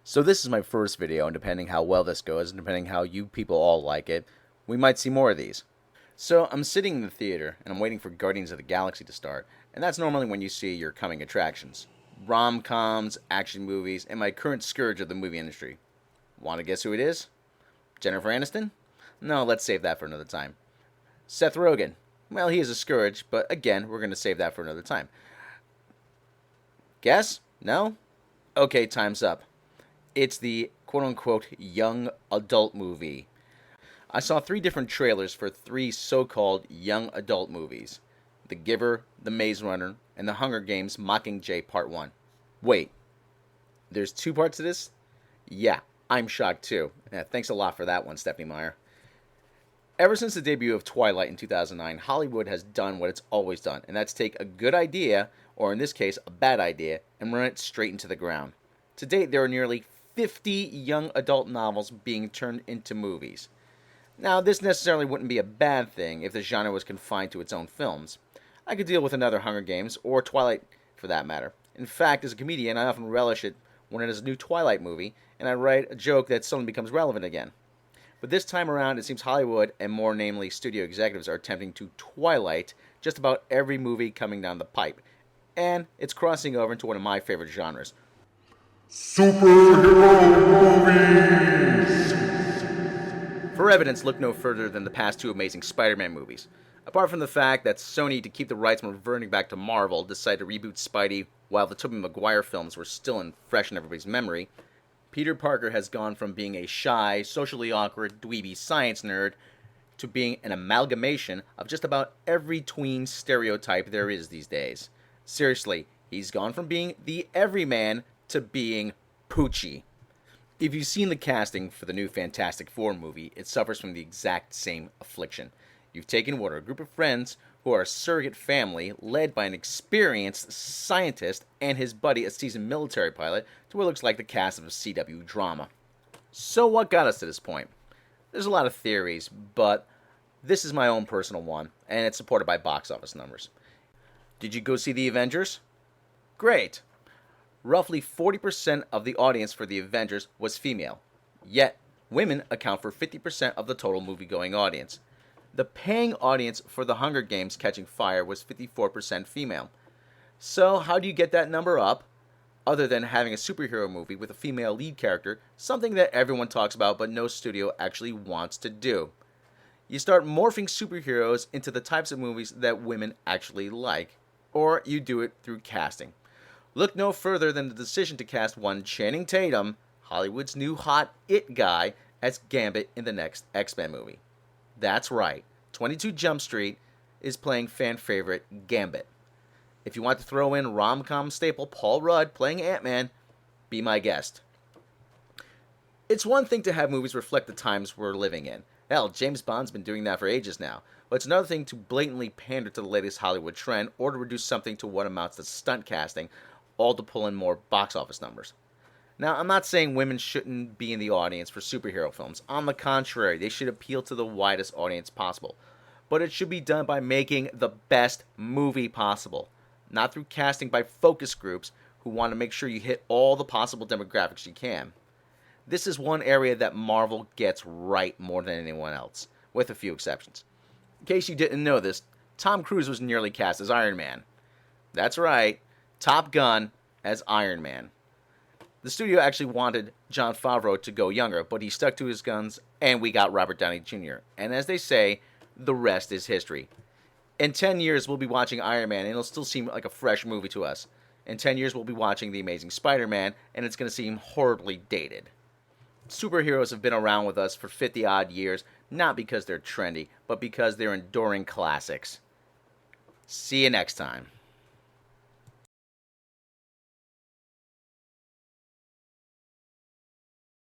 So this is my first video, and depending how well this goes, and depending how you people all like it, we might see more of these. So I'm sitting in the theater, and I'm waiting for Guardians of the Galaxy to start, and that's normally when you see your coming attractions. Rom-coms, action movies, and my current scourge of the movie industry. Want to guess who it is? Jennifer Aniston? No, let's save that for another time. Seth Rogen. Well, he is a scourge, but again, we're going to save that for another time. Guess? No? Okay, time's up. It's the quote-unquote young adult movie. I saw 3 different trailers for 3 so-called young adult movies. The Giver, The Maze Runner, and The Hunger Games Mockingjay Part 1. Wait, there's 2 parts to this? Yeah, I'm shocked too. Yeah, thanks a lot for that one, Stephanie Meyer. Ever since the debut of Twilight in 2009, Hollywood has done what it's always done, and that's take a good idea, or in this case, a bad idea, and run it straight into the ground. To date, there are nearly 50 young adult novels being turned into movies. Now, this necessarily wouldn't be a bad thing if the genre was confined to its own films. I could deal with another Hunger Games, or Twilight for that matter. In fact, as a comedian, I often relish it when it is a new Twilight movie, and I write a joke that suddenly becomes relevant again. But this time around, it seems Hollywood, and more namely studio executives, are attempting to Twilight just about every movie coming down the pipe. And it's crossing over into one of my favorite genres. Superhero movies! For evidence, look no further than the past 2 amazing Spider-Man movies. Apart from the fact that Sony, to keep the rights from reverting back to Marvel, decided to reboot Spidey while the Tobey Maguire films were still fresh in everybody's memory, Peter Parker has gone from being a shy, socially awkward, dweeby science nerd to being an amalgamation of just about every tween stereotype there is these days. Seriously, he's gone from being the everyman to being Poochie. If you've seen the casting for the new Fantastic Four movie, it suffers from the exact same affliction. You've taken what are a group of friends who are a surrogate family led by an experienced scientist and his buddy, a seasoned military pilot, to what looks like the cast of a CW drama. So what got us to this point? There's a lot of theories, but this is my own personal one, and it's supported by box office numbers. Did you go see The Avengers? Great! Roughly 40% of the audience for The Avengers was female, yet women account for 50% of the total movie-going audience. The paying audience for The Hunger Games Catching Fire was 54% female. So how do you get that number up, other than having a superhero movie with a female lead character, something that everyone talks about but no studio actually wants to do? You start morphing superheroes into the types of movies that women actually like, or you do it through casting. Look no further than the decision to cast one Channing Tatum, Hollywood's new hot it guy, as Gambit in the next X-Men movie. That's right, 22 Jump Street is playing fan favorite Gambit. If you want to throw in rom-com staple Paul Rudd playing Ant-Man, be my guest. It's one thing to have movies reflect the times we're living in. Hell, James Bond's been doing that for ages now. But it's another thing to blatantly pander to the latest Hollywood trend or to reduce something to what amounts to stunt casting, all to pull in more box office numbers. Now, I'm not saying women shouldn't be in the audience for superhero films. On the contrary, they should appeal to the widest audience possible. But it should be done by making the best movie possible, not through casting by focus groups who want to make sure you hit all the possible demographics you can. This is one area that Marvel gets right more than anyone else, with a few exceptions. In case you didn't know this, Tom Cruise was nearly cast as Iron Man. That's right, Top Gun as Iron Man. The studio actually wanted Jon Favreau to go younger, but he stuck to his guns, and we got Robert Downey Jr. And as they say, the rest is history. In 10 years, we'll be watching Iron Man, and it'll still seem like a fresh movie to us. In 10 years, we'll be watching The Amazing Spider-Man, and it's going to seem horribly dated. Superheroes have been around with us for 50-odd years, not because they're trendy, but because they're enduring classics. See you next time.